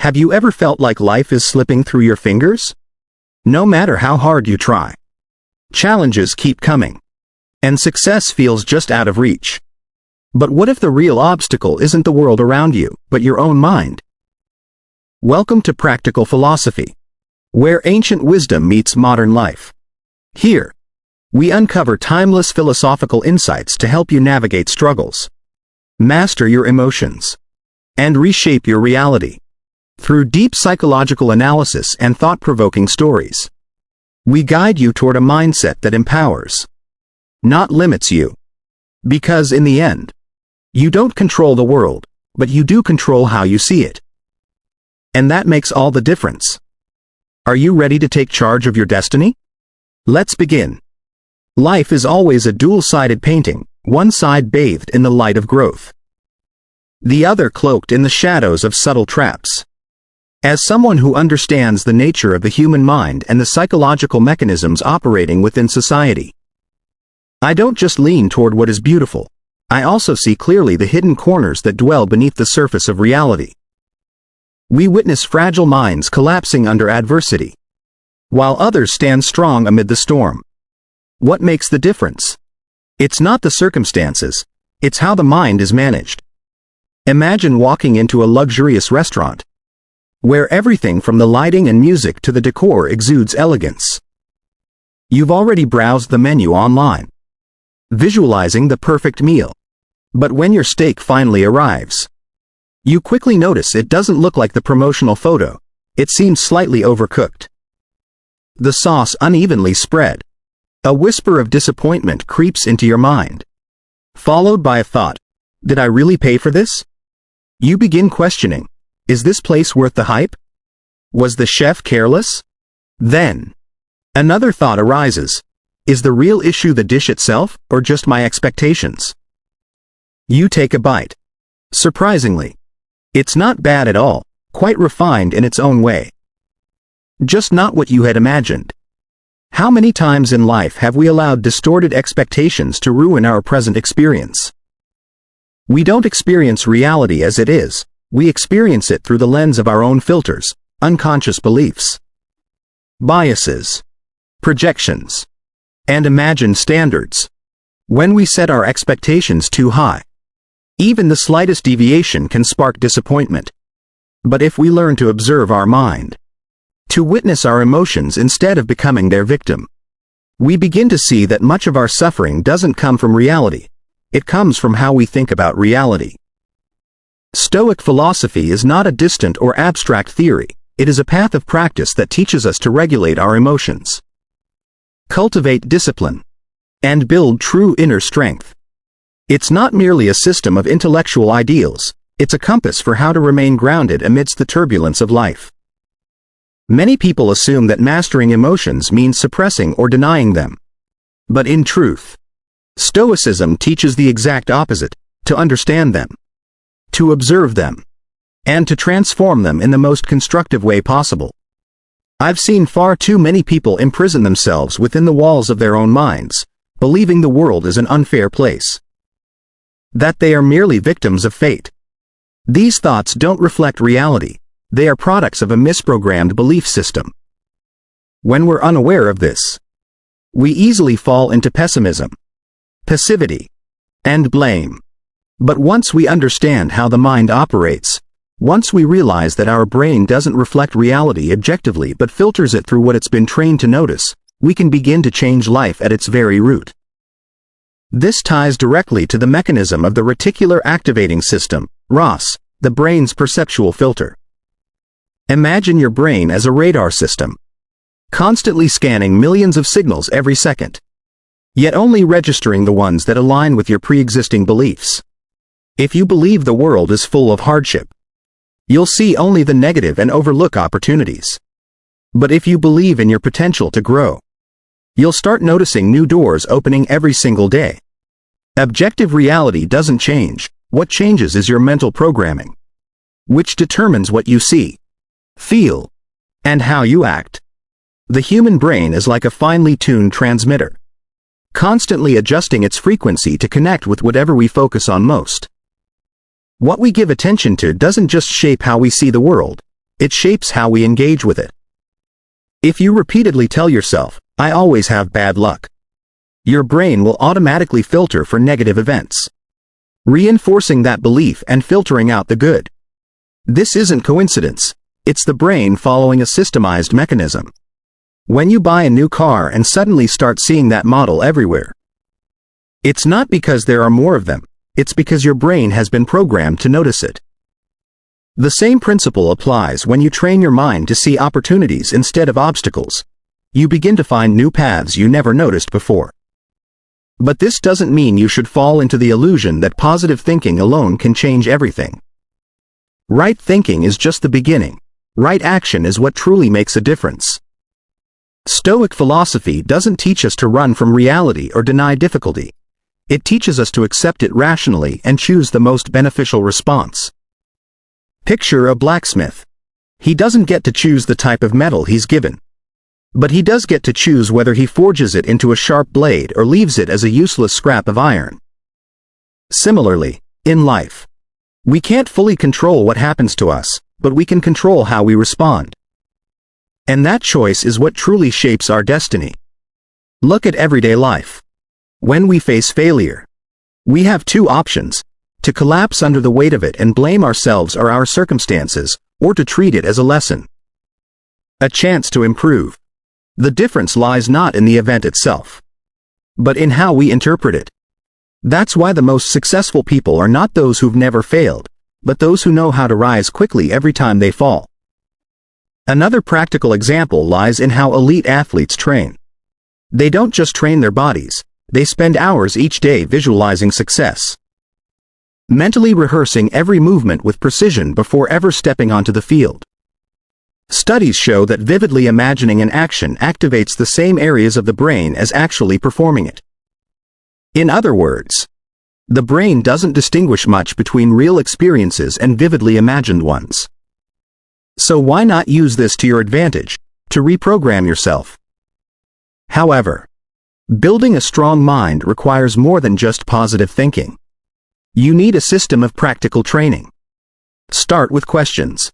Have you ever felt like life is slipping through your fingers? No matter how hard you try, challenges keep coming, and success feels just out of reach. But what if the real obstacle isn't the world around you, but your own mind? Welcome to Practical Philosophy, where ancient wisdom meets modern life. Here, we uncover timeless philosophical insights to help you navigate struggles, master your emotions, and reshape your reality. Through deep psychological analysis and thought-provoking stories, we guide you toward a mindset that empowers, not limits you. Because in the end, you don't control the world, but you do control how you see it. And that makes all the difference. Are you ready to take charge of your destiny? Let's begin. Life is always a dual-sided painting, one side bathed in the light of growth, the other cloaked in the shadows of subtle traps. As someone who understands the nature of the human mind and the psychological mechanisms operating within society, I don't just lean toward what is beautiful, I also see clearly the hidden corners that dwell beneath the surface of reality. We witness fragile minds collapsing under adversity, while others stand strong amid the storm. What makes the difference? It's not the circumstances, it's how the mind is managed. Imagine walking into a luxurious restaurant, where everything from the lighting and music to the decor exudes elegance. You've already browsed the menu online, visualizing the perfect meal. But when your steak finally arrives, you quickly notice it doesn't look like the promotional photo. It seems slightly overcooked, the sauce unevenly spread. A whisper of disappointment creeps into your mind, followed by a thought, did I really pay for this? You begin questioning, is this place worth the hype? Was the chef careless? Then, another thought arises, is the real issue the dish itself, or just my expectations? You take a bite. Surprisingly, it's not bad at all, quite refined in its own way. Just not what you had imagined. How many times in life have we allowed distorted expectations to ruin our present experience? We don't experience reality as it is, we experience it through the lens of our own filters, unconscious beliefs, biases, projections, and imagined standards. When we set our expectations too high, even the slightest deviation can spark disappointment. But if we learn to observe our mind, to witness our emotions instead of becoming their victim, we begin to see that much of our suffering doesn't come from reality, it comes from how we think about reality. Stoic philosophy is not a distant or abstract theory, it is a path of practice that teaches us to regulate our emotions, cultivate discipline, and build true inner strength. It's not merely a system of intellectual ideals, it's a compass for how to remain grounded amidst the turbulence of life. Many people assume that mastering emotions means suppressing or denying them. But in truth, Stoicism teaches the exact opposite, to understand them, to observe them, and to transform them in the most constructive way possible. I've seen far too many people imprison themselves within the walls of their own minds, believing the world is an unfair place, that they are merely victims of fate. These thoughts don't reflect reality, they are products of a misprogrammed belief system. When we're unaware of this, we easily fall into pessimism, passivity, and blame. But once we understand how the mind operates, once we realize that our brain doesn't reflect reality objectively but filters it through what it's been trained to notice, we can begin to change life at its very root. This ties directly to the mechanism of the reticular activating system, RAS, the brain's perceptual filter. Imagine your brain as a radar system, constantly scanning millions of signals every second, yet only registering the ones that align with your pre-existing beliefs. If you believe the world is full of hardship, you'll see only the negative and overlook opportunities. But if you believe in your potential to grow, you'll start noticing new doors opening every single day. Objective reality doesn't change, what changes is your mental programming, which determines what you see, feel, and how you act. The human brain is like a finely tuned transmitter, constantly adjusting its frequency to connect with whatever we focus on most. What we give attention to doesn't just shape how we see the world, it shapes how we engage with it. If you repeatedly tell yourself, "I always have bad luck," your brain will automatically filter for negative events, reinforcing that belief and filtering out the good. This isn't coincidence. It's the brain following a systemized mechanism. When you buy a new car and suddenly start seeing that model everywhere, it's not because there are more of them, it's because your brain has been programmed to notice it. The same principle applies when you train your mind to see opportunities instead of obstacles. You begin to find new paths you never noticed before. But this doesn't mean you should fall into the illusion that positive thinking alone can change everything. Right thinking is just the beginning. Right action is what truly makes a difference. Stoic philosophy doesn't teach us to run from reality or deny difficulty. It teaches us to accept it rationally and choose the most beneficial response. Picture a blacksmith. He doesn't get to choose the type of metal he's given. But he does get to choose whether he forges it into a sharp blade or leaves it as a useless scrap of iron. Similarly, in life, we can't fully control what happens to us, but we can control how we respond. And that choice is what truly shapes our destiny. Look at everyday life. When we face failure, we have two options: to collapse under the weight of it and blame ourselves or our circumstances, or to treat it as a lesson, a chance to improve. The difference lies not in the event itself, but in how we interpret it. That's why the most successful people are not those who've never failed, but those who know how to rise quickly every time they fall. Another practical example lies in how elite athletes train. They don't just train their bodies, they spend hours each day visualizing success, mentally rehearsing every movement with precision before ever stepping onto the field. Studies show that vividly imagining an action activates the same areas of the brain as actually performing it. In other words, the brain doesn't distinguish much between real experiences and vividly imagined ones. So why not use this to your advantage, to reprogram yourself? However, building a strong mind requires more than just positive thinking. You need a system of practical training. Start with questions.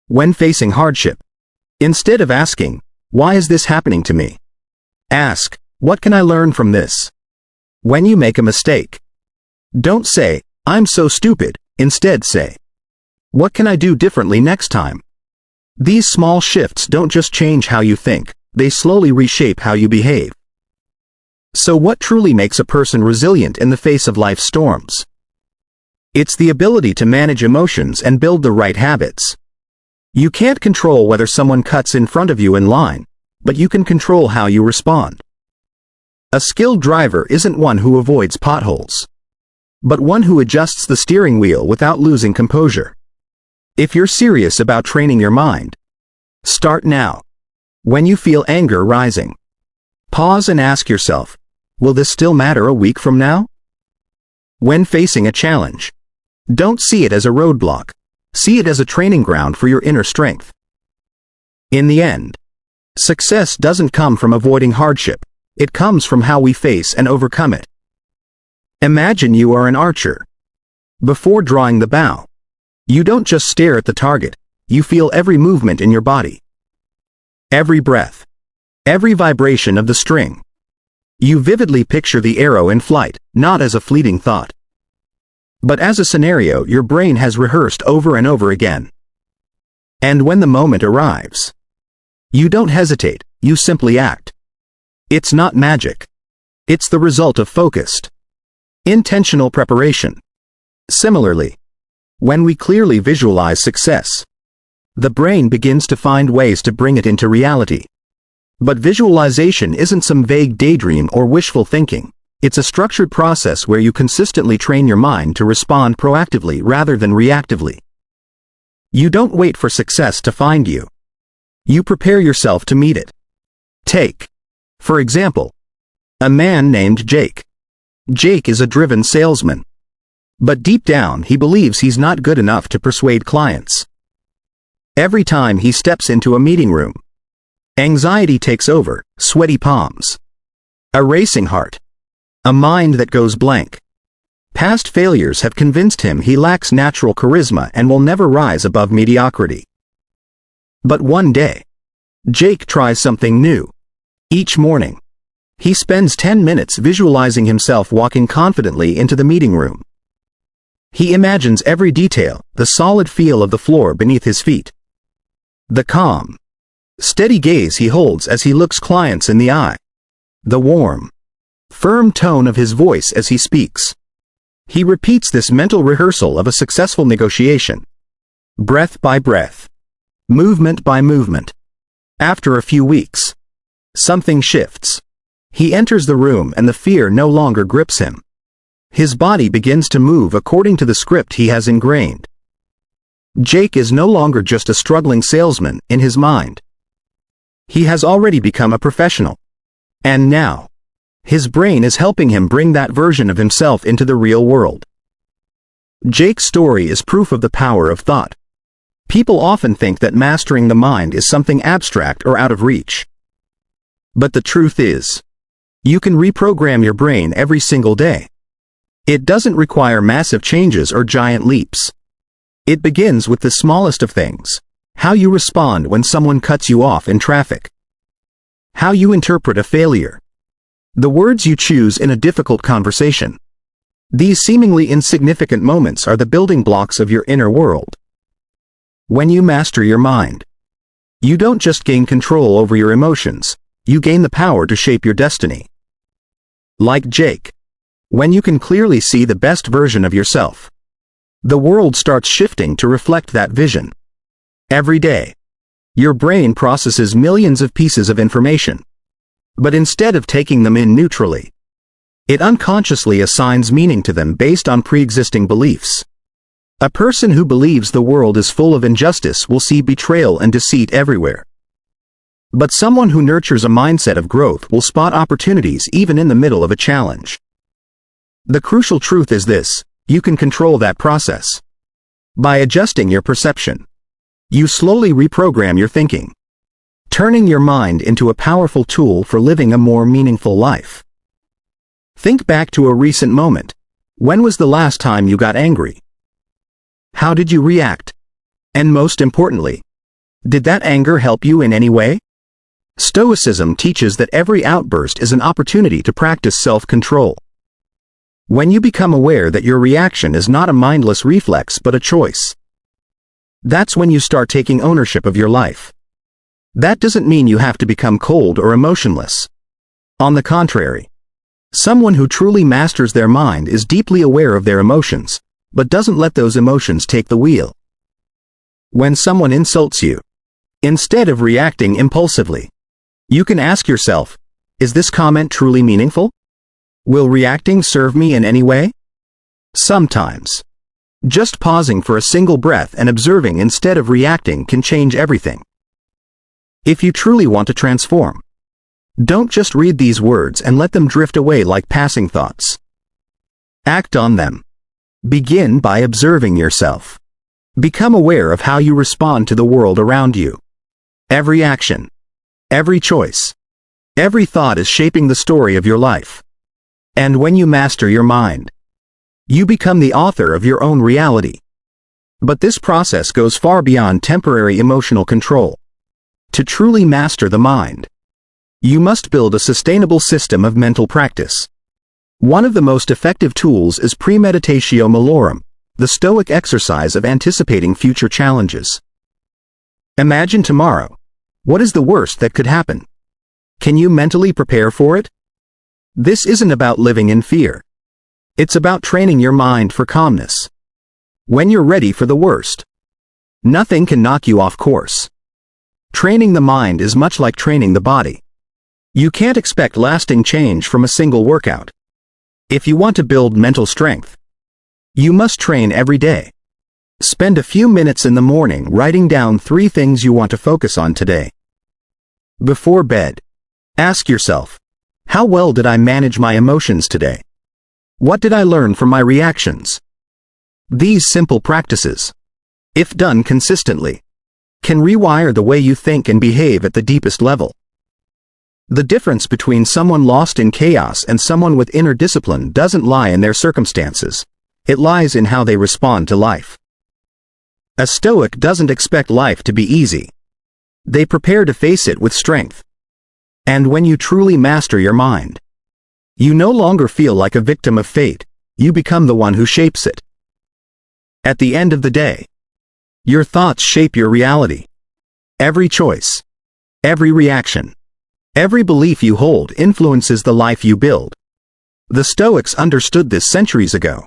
When facing hardship, instead of asking, "Why is this happening to me?" ask, "What can I learn from this?" When you make a mistake, don't say, "I'm so stupid." Instead say, "What can I do differently next time?" These small shifts don't just change how you think, they slowly reshape how you behave. So what truly makes a person resilient in the face of life's storms? It's the ability to manage emotions and build the right habits. You can't control whether someone cuts in front of you in line, but you can control how you respond. A skilled driver isn't one who avoids potholes, but one who adjusts the steering wheel without losing composure. If you're serious about training your mind, start now. When you feel anger rising, pause and ask yourself, "Will this still matter a week from now?" When facing a challenge, don't see it as a roadblock. See it as a training ground for your inner strength. In the end, success doesn't come from avoiding hardship, it comes from how we face and overcome it. Imagine you are an archer. Before drawing the bow, you don't just stare at the target, you feel every movement in your body. Every breath, every vibration of the string. You vividly picture the arrow in flight, not as a fleeting thought, but as a scenario your brain has rehearsed over and over again. And when the moment arrives, you don't hesitate, you simply act. It's not magic. It's the result of focused, intentional preparation. Similarly, when we clearly visualize success, the brain begins to find ways to bring it into reality. But visualization isn't some vague daydream or wishful thinking. It's a structured process where you consistently train your mind to respond proactively rather than reactively. You don't wait for success to find you. You prepare yourself to meet it. Take, for example, a man named Jake. Jake is a driven salesman. But deep down he believes he's not good enough to persuade clients. Every time he steps into a meeting room, anxiety takes over, sweaty palms, a racing heart, a mind that goes blank. Past failures have convinced him he lacks natural charisma and will never rise above mediocrity. But one day, Jake tries something new. Each morning, he spends 10 minutes visualizing himself walking confidently into the meeting room. He imagines every detail, the solid feel of the floor beneath his feet, the calm, steady gaze he holds as he looks clients in the eye, the warm, firm tone of his voice as he speaks. He repeats this mental rehearsal of a successful negotiation, breath by breath, movement by movement. After a few weeks, something shifts. He enters the room and the fear no longer grips him. His body begins to move according to the script he has ingrained. Jake is no longer just a struggling salesman in his mind. He has already become a professional. And now, his brain is helping him bring that version of himself into the real world. Jake's story is proof of the power of thought. People often think that mastering the mind is something abstract or out of reach. But the truth is, you can reprogram your brain every single day. It doesn't require massive changes or giant leaps. It begins with the smallest of things: how you respond when someone cuts you off in traffic, how you interpret a failure, the words you choose in a difficult conversation. These seemingly insignificant moments are the building blocks of your inner world. When you master your mind, you don't just gain control over your emotions, you gain the power to shape your destiny. Like Jake, when you can clearly see the best version of yourself, the world starts shifting to reflect that vision. Every day, your brain processes millions of pieces of information, but instead of taking them in neutrally, it unconsciously assigns meaning to them based on pre-existing beliefs. A person who believes the world is full of injustice will see betrayal and deceit everywhere. But someone who nurtures a mindset of growth will spot opportunities even in the middle of a challenge. The crucial truth is this: you can control that process. By adjusting your perception, you slowly reprogram your thinking, turning your mind into a powerful tool for living a more meaningful life. Think back to a recent moment. When was the last time you got angry? How did you react? And most importantly, did that anger help you in any way? Stoicism teaches that every outburst is an opportunity to practice self-control. When you become aware that your reaction is not a mindless reflex but a choice, that's when you start taking ownership of your life. That doesn't mean you have to become cold or emotionless. On the contrary, someone who truly masters their mind is deeply aware of their emotions, but doesn't let those emotions take the wheel. When someone insults you, instead of reacting impulsively, you can ask yourself, is this comment truly meaningful? Will reacting serve me in any way? Sometimes, just pausing for a single breath and observing instead of reacting can change everything. If you truly want to transform, don't just read these words and let them drift away like passing thoughts. Act on them. Begin by observing yourself. Become aware of how you respond to the world around you. Every action, every choice, every thought is shaping the story of your life. And when you master your mind, you become the author of your own reality. But this process goes far beyond temporary emotional control. To truly master the mind, you must build a sustainable system of mental practice. One of the most effective tools is premeditatio malorum, the Stoic exercise of anticipating future challenges. Imagine tomorrow. What is the worst that could happen? Can you mentally prepare for it? This isn't about living in fear. It's about training your mind for calmness. When you're ready for the worst, nothing can knock you off course. Training the mind is much like training the body. You can't expect lasting change from a single workout. If you want to build mental strength, you must train every day. Spend a few minutes in the morning writing down 3 things you want to focus on today. Before bed, ask yourself, how well did I manage my emotions today? What did I learn from my reactions? These simple practices, if done consistently, can rewire the way you think and behave at the deepest level. The difference between someone lost in chaos and someone with inner discipline doesn't lie in their circumstances. It lies in how they respond to life. A Stoic doesn't expect life to be easy. They prepare to face it with strength. And when you truly master your mind, you no longer feel like a victim of fate, you become the one who shapes it. At the end of the day, your thoughts shape your reality. Every choice, every reaction, every belief you hold influences the life you build. The Stoics understood this centuries ago.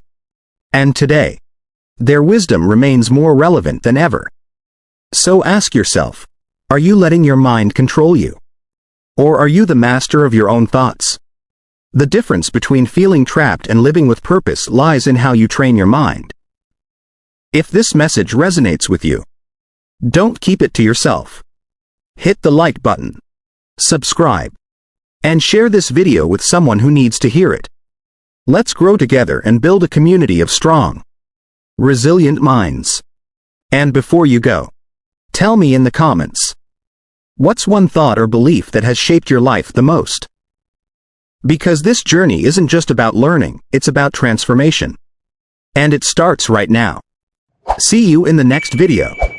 And today, their wisdom remains more relevant than ever. So ask yourself, are you letting your mind control you? Or are you the master of your own thoughts? The difference between feeling trapped and living with purpose lies in how you train your mind. If this message resonates with you, don't keep it to yourself. Hit the like button, subscribe, and share this video with someone who needs to hear it. Let's grow together and build a community of strong, resilient minds. And before you go, tell me in the comments, what's one thought or belief that has shaped your life the most? Because this journey isn't just about learning, it's about transformation. And it starts right now. See you in the next video.